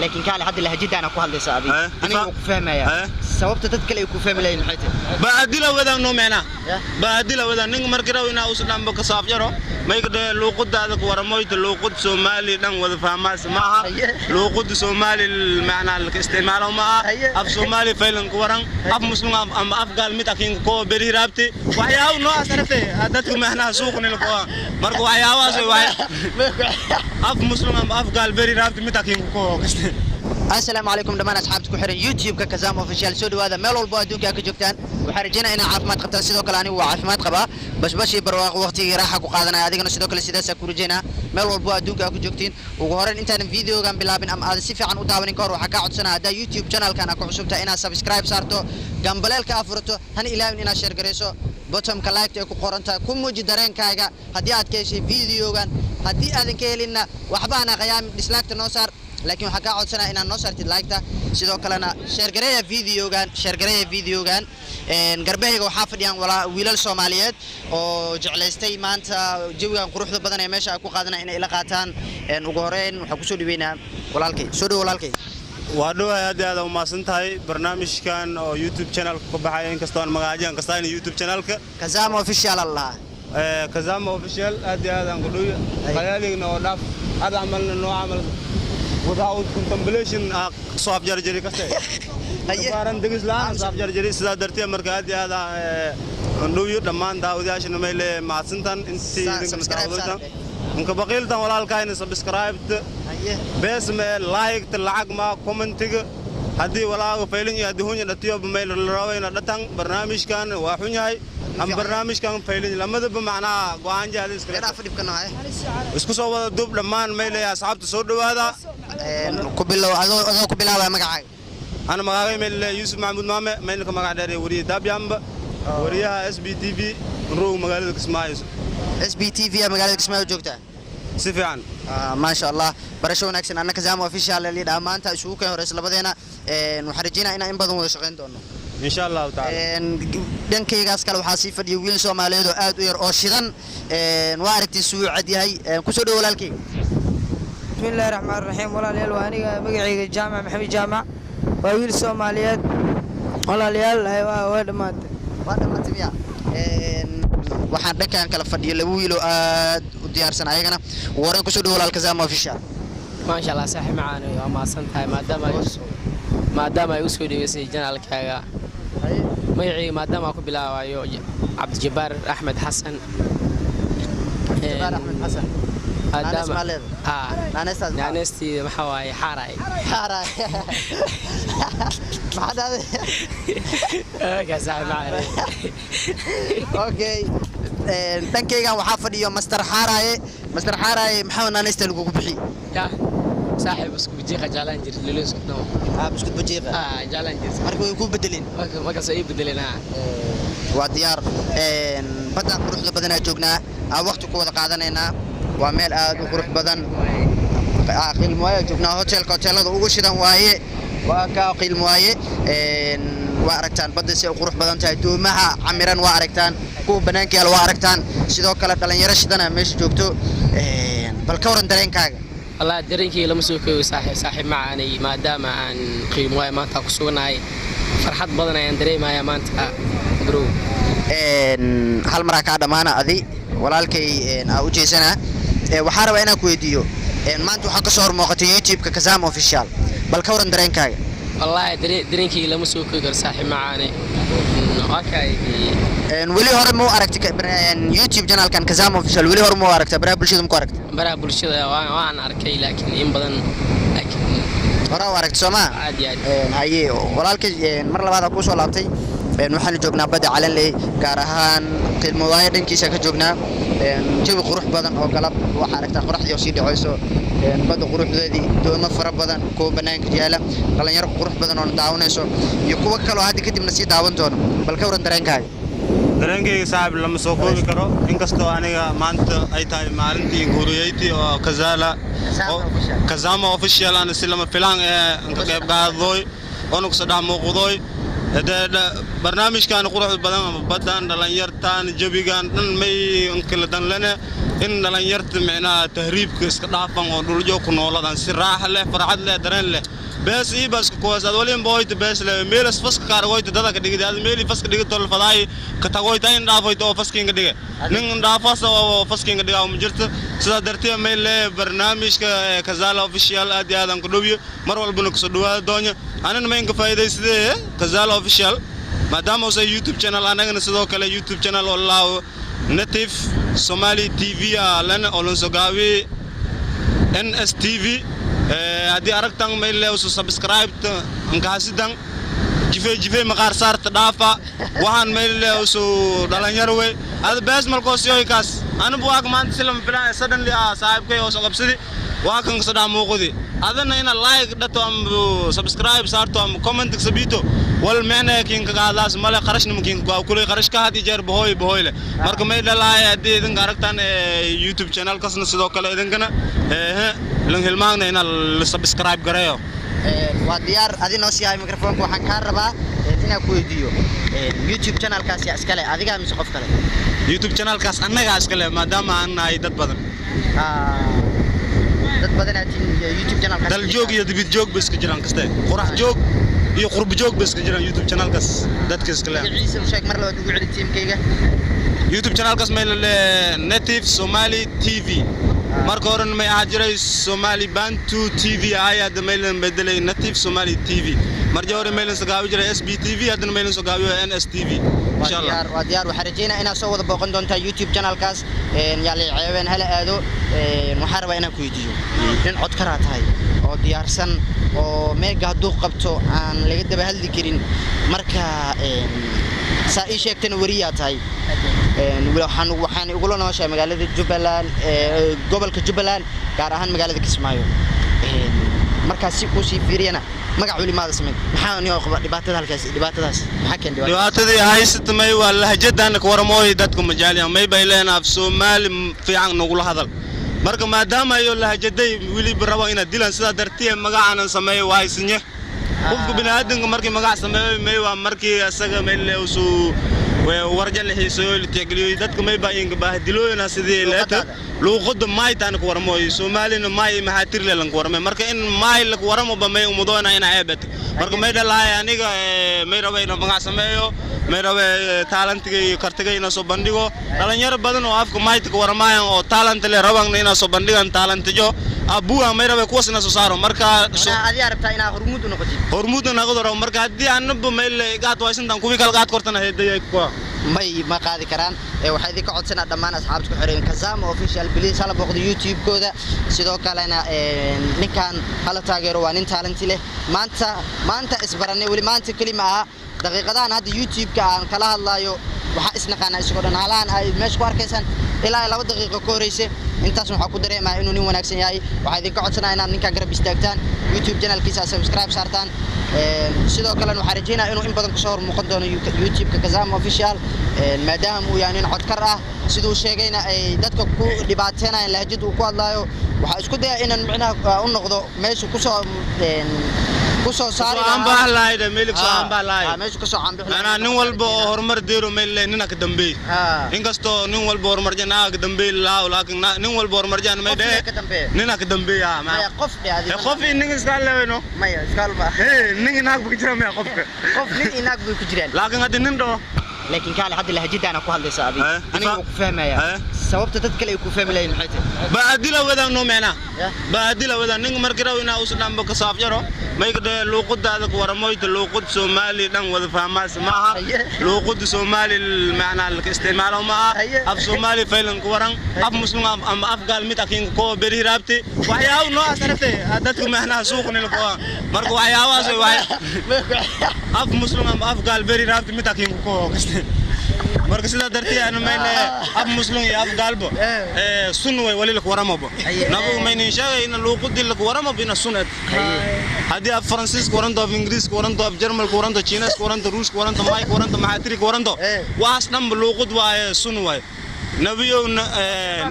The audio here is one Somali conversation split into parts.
لكن كان حد اللي هجد أنا كهل سعدي أنا كفهم يا سببت تتكلم كفهم لين حيته بعدي لو وذا نو معنا بعدي لو وذا نين مركنا وينا أوسلام بكساف جرو ما يقدر لو قد هذا ورمويت لو قد سومالي نم وذا فهم سماها لو قد سومالي المعنى الاستعمال ما أف سومالي فعلن كوران أف مسلم أم أفغان متأكين كو بري رابتي وحياو نو أسرته هذا معنا سوق نلقوا مركو وحياو أسوي أف مسلم أم أفغان بري رابتي متأكين كو السلام عليكم دمان أصحابتكم حرين يوتيوب ككزام أوفيشال سودو هذا ميل والبو أدوك كجوكتان وحرجينا إن عافمات قبل سيدو كلاني وعافمات قبا بس برواق وقتي راحة وقادنا هذيك سيدو كل سيدا سكورجينا ميل والبو أدوك كجوكتين وقهرن إنت فيديو كان بلابن أم هذا سيف عن وداون كور وحكا عد سنة هذا يوتيوب channel كان أكو عشوبته إنا سبسكرايب صارتو جنبلال كافرتو هني إلى إنا شير جريسو بوتهم كلايك تأكو قرنتا كم مجدرين كايجا هديات كيشي فيديو كان هدي هذا كيلنا وحبانا قيام ديسلايك تنوصر لكن waxaa ka codsanaa inaan noo saartid like-ta sidoo kalena share gareeya video-gan garbahayga waxaa fadhiyaan wiilal Soomaaliyeed oo jeclaystay maanta jawigan quruxda badan ee meesha ay ku qaadanayaan inay ila qaataan ugu horeyn waxa ku soo dhaweynaa walaalkay soo dhaw walaalkay waa dhawahay aad u maasantahay barnaamijkan oo YouTube channel ka baxay in kastoo aan magacaajan kastaan YouTube channel-ka Kazama Official Allah Kazama Official aad aan ku dhaw qayaaligna oo dhaaf aad amalna noo amal without contemplation صاف جرجري كسته قارن دغس لا صاف جرجري سدا درتي marka aad noo dhamaan daawadayaasha meele maadsantan intii daawada inka baqiiltan walaalkayna subscribe bes me like lacag ma commentiga hadii walaaga faylin iyo hadii dhatiyo meel raawayna dhatan barnaamijkan waa xun yahay am barnaamijkan faylin lamadaba macnaa go'aan jaad isku soo wada dub dhamaan meele asxaabta soo dhawaada ku bilaw magacaaga أنا مقاعد من يوسف محمود مامة ما إنك مقاعد داري وريه دابيامب وريها SBTV نروح مقالة كسمايز SBTV مقالة كسمايز جوكتا سفيان ما شاء الله برشون أكشن أنا كزام أوفيشال اللي دامان تأشوكه ورئيس لبدينا نحرجينا إنا إن بدون وشغين دونه إن شاء الله تعالى دنكي جاس كلو حاسيف دي ويل سومالي دو أد وير أوشيدن وارد تسوي عدي هاي كسر ولا الكي بسم الله الرحمن الرحيم ولا ليل وأنا بقعي الجامعة محمد جامعة ويل سوماليات ولا ليل أيوة واد مات ميا waxaan dhakaan kala fadhiyo laba wiil oo aad u diyaarsan ayagana waran ku soo dhaw walaalka Kazama Official ma sha Allah saaxiib macaan waa maasantahay maadaama ay u soo dhaweysay janaalkaaga magacayga maadaama ku bilaabayo Cabdijabaar Axmed Xasan نانستي محاواي حاراي ما حد هذا كاسع معي اوكي دنكيغان waxaa fadhiyo master xaaraye maxaa naanaysta lagu bixi ya saaxiib isku bijiqa jaalan jir lilisku no isku bijiqa jaalan jir markuu ku bedelin marka soo bedelina waa diyaar badda quruxda badan ee joognaa waqti ku wada qaadanaynaa waa meel aad u qurux badan qiilmo waaye joognaa hotelada ugu shidan waaye waa ka qiilmo waaye waa aragtaan badda si qurux badan tahay doomaha camiran waa aragtaan kuwa banaanka yaal waa aragtaan sidoo kale dhalinyaro shidana meesha joogto bal ka waran dareenkaaga والله درينكي لما سوكي صاحب معاني ما دام عن قيم واي ما تاكسونا فرحت بدنا يندري ما يا مانتا برو هل مرة كذا معنا أذي walaalkay u jeesana waxa rabaa inaan ku weydiiyo maanta waxa ka soo hormooqatay YouTube ka Kazama Official bal ka waran dareenkaaga wallahi dareenkii lama soo koobi karo saaxiib macaane okay wali hore ma aragtay YouTube channel kan Kazama Official wali hore ma aragtay baraha bulshada ma ku aragtay baraha bulshada waan arkay laakiin in badan laakiin hore waa aragtay Soomaa aad haye walaalkay mar labaad ku soo laabtay waxaan joognaa badda calanley gaar ahaan qiilmo waaye dhankiisa ka joognaa jawi qurux badan oo galab waxa aragtaa qoraxdii oo sii dhacayso badda quruxdeedii doomo fara badan kuwa banaanka yaala dhalinyaro qurux badan oo daawanayso iyo kuwa kale oo hadda kadibna sii daawan doono bal ka waran dareenkaaga dareenkayga saaxiib lama soo koobi karo inkastoo aniga maanta ay tahay maalintii guuriyeyti oo Kazama Official aan si lama filaan ka qayb qaadooy oo ku saddex muuqdooy barnaamijkan quruxda badan badan dhalinyartaan jabigan dhan may kala dan lana in dhalinyarta micnaha tahriibka iska dhaafan oo dhuljo ku nooladan si raaxa leh farxad leh dareen leh بس إيه بس كويس أولين بويت بس ميلس فسك كارويت ده كده كده ميلي فسك دقيقة طول فضاي كتاويت أين دافويت أو فسكين كده نين دافاس أو فسكين كده أو مجرت سدرتي ميل برنامج كزال أوفيشال أدي هذا كلوبيو مرة البنوك سدوا دنيا أنا نمين كفايدة يسده كزال أوفيشال ما دام هو يوتيوب channel أنا كنا سدوا كله يوتيوب channel والله نتيف سومالي تي في لنا أولن سجاوي NSTV هذه أركتان ميل له سبسكرايب انكاسدان جيفي مقار صار تدافع وهان ميل له سو دلانيروي هذا بس مالكوسيو كاس أنا بواق ما نسلم فلان suddenly صاحب كي أو سقبسدي واقن صدام موقدي هذا نينا لايك دتو أم سبسكرايب صارتو أم كومنت كسبيتو والمعنى كين كعاداس ماله خرج نمكين كل خرج كهدي جر بهوي له مركو ميل لا هذه إذن أركتان يوتيوب channel كاسن سدوا كله إذن كنا لين هالمان هنا السبسكرايب قريو. وديار هذه نصيحة ميكروفون وحن كهرباء هنا كويديو يوتيوب channel كاسي أسكاله هذه كام يسقف كله. يوتيوب channel كاس أنا كاسكاله ما دام أنا يدت بدن. دت بدن يوتيوب channel كاس. دل جوج يدي بيت بس كجران كسته. خرح جوج يقرب جوج بس كجران يوتيوب channel كاس دت كاسكاله. عيسى وشاك مرة لو تقول على التيم كيجا. يوتيوب channel كاس ميل نتيف سومالي تي في. markoran may ajiray Somali Bantu TV ayad mailan bedelay native Somali TV marjore mailan sagaawi jiray SBTV hadan mailan sagaawi NSTV inshallah wadiyar waxa rajayna ina soo wada booqan doonta YouTube channel kaas yaali ceebeen hala aado waxa rabaa inaan ku weydiiyo in cod kara tahay oo diyaarsan oo meega haduu qabto aan laga daba hadli karin marka saa ii sheegtana wariyaa tahay waxaan ugu nooshahay magaalada Jubbaland gobolka Jubbaland gaar ahaan magaalada Kismaayo markaas si ku sii fiiriyana magac culimada sameey maxaa niyo qaba dhibaatada halkaas dhibaatadaas maxaa keen dhibaatadii haysat may waa lahjadan ka warmooy dadku majaaliyan may bayleen af Soomaali fiican nagu la hadal marka maadaama ay lahjaday wili barawa ina dilan sida dartiye magacana sameey waaysinye qofku bini'aadanka markii magac sameeyo may waa markii asaga may leeyo warjal xiiso tagliyo dadka may baayin baahdiloona sidii leeta loo qod maay taan ku warmooy Soomaalina maay maxaatir leelan ku warmay marka in maay la warmo ba may umudoona ina ceebad marka may dhalaay aniga may rabay in magac sameeyo may rabay talentiga iyo kartiga ina soo bandhigo dhalinyaro badan oo afka maay ku warmaayaan oo talent le rabaan ina soo bandhigan talentijo abuwa may rabay kuwasna soo saaro marka adi arabtaa ina hormuud noqdo marka hadii aanba may gaad waysantan kuwi kala gaad kortana heeday ku ما قاعد كران وحيدي كعد سنة دمان أصحاب كحرين كزام أوفيشال بليس على بقول يوتيوب كودا سيدو كلنا نكان هلا تاجروا وانين تالنتي له ما أنت إسبرني ولي ما أنت كلمة دقيقة هذا يوتيوب كان كلا الله يو وحاسنا كان إسكورن هالان هاي مشوار كيسن إلى لو دقيقة كوريسة أنت سمح كودري مع إنه نيو نكسن جاي وحيدي كعد سنة أنا نكان قرب استقتان يوتيوب channel كيسا سبسكرايب صارتان sidoo kale waxaan rajaynayaa inuu in badan ku soo hormuuqan doono YouTube ka Kazam official maadaama uu yahay codkar ah sidoo sheegayna ay dadka ku dhibaateynayaan lahjad uu ku hadlayo waxa isku dayaa inaan macnaha u noqdo meesha ku soo saari aan baahlaayda meelix aan baahlaay meesha ku soo aan bixin ana nin walba oo horumar deero meel nina ka dambeey inkasto nin walba horumar jana ka dambeey laakiin nin walba horumar jana may dee nina ka dambeey ma qof dhaadi qof nin iska leeyno maya iska alba nin inaag ku jira ma qofka qof nin inaag ku jiraan laakiin hadii nin dho لكن كان حد اللهجة أنا كهل لسه أبي أنا كفهمها يا سبب تتكلم كفهم لين حيته بعديلا وذا نو معنا بعديلا وذا نيجي مركنا وينا وصلنا بكساف جرو ما يقدر لوقد هذا كورمويت لوقد سومالي دم وذا فهماس معها لوقد سومالي المعنى الاستعمال معها أف سومالي فعلا كوران أف مسلم أم أفغال متأكين كو بري رابتي وحياو نو أثرته هذا معنا سوق نلقوا مركو وحياو أف مسلم أم أفغال بري رابتي متأكين كو marka sida dartii aan meelay ab muslim iyo ab galbo sunno way wali la waramabo nabu meeyni sheegay in loo qudi la waramabo in sunnad hadii ab faransiis waranto ab ingiriis waranto ab german waranto chiines waranto ruus waranto maay waranto mahatri waranto waas dhan loo qud waaye sunno way nabiyo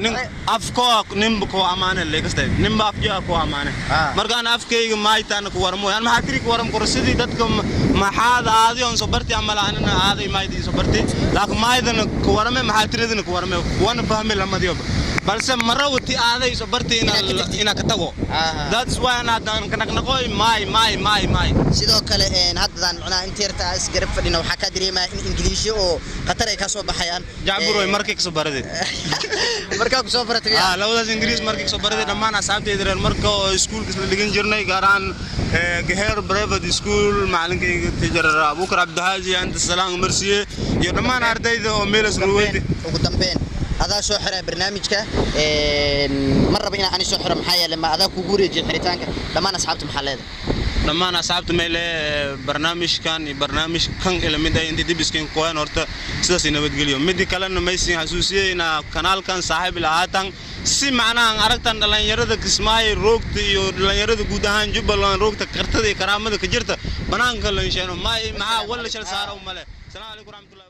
nin afko nimbo amaane leegastay nimba afjo ko amaane marka aan afkeyga maaytaan ku warmo aan mahatri ku waram korsidii dadka maxaad aadi on soo barti amal aan aaday maaydi soo barti laakiin maaydan ku warame mahatridina ku warame wana fahmi lamadiyo balse marawti aadayso bartii ina ka tago that's why ana dan kanaqnaqoy my sidoo kale haddaan macnaa inteerta isgarab fadhina waxa ka dareemaa in Ingiriisi oo qatar ay ka soo baxayaan jacburoy markii ka soo baraday markaa ku soo baratay labadaas Ingiriis markii ka soo baraday dhammaan asxaabtayda reer marka oo iskuulka isla dhigan jirnay gaaraan Geher Private School macalinkayga tijar Abubakar Abdihaaji anta salaan marsiye iyo dhammaan ardayda oo meel isla weeyday ugu dambeyn هذا شو حرا برنامجك مرة بينا أنا شو حرا محايا لما هذا كوجوري جي حريتانك لما أنا أصحابت محل هذا لما أنا أصحابت ميله برنامج كان إلى مدة عندي دبس كان كوان أرتا سلسلة نبت قليهم مدة كلام ميسين حسوسية إن كنال كان صاحب العاتان سي معنا عرفتان دلنا يرد كسماي روكت يو دلنا يرد جودهان جبلان روكت كرتة كرامة كجرتة بنان كلن شانو ما ولا شل سارة وماله السلام عليكم ورحمة الله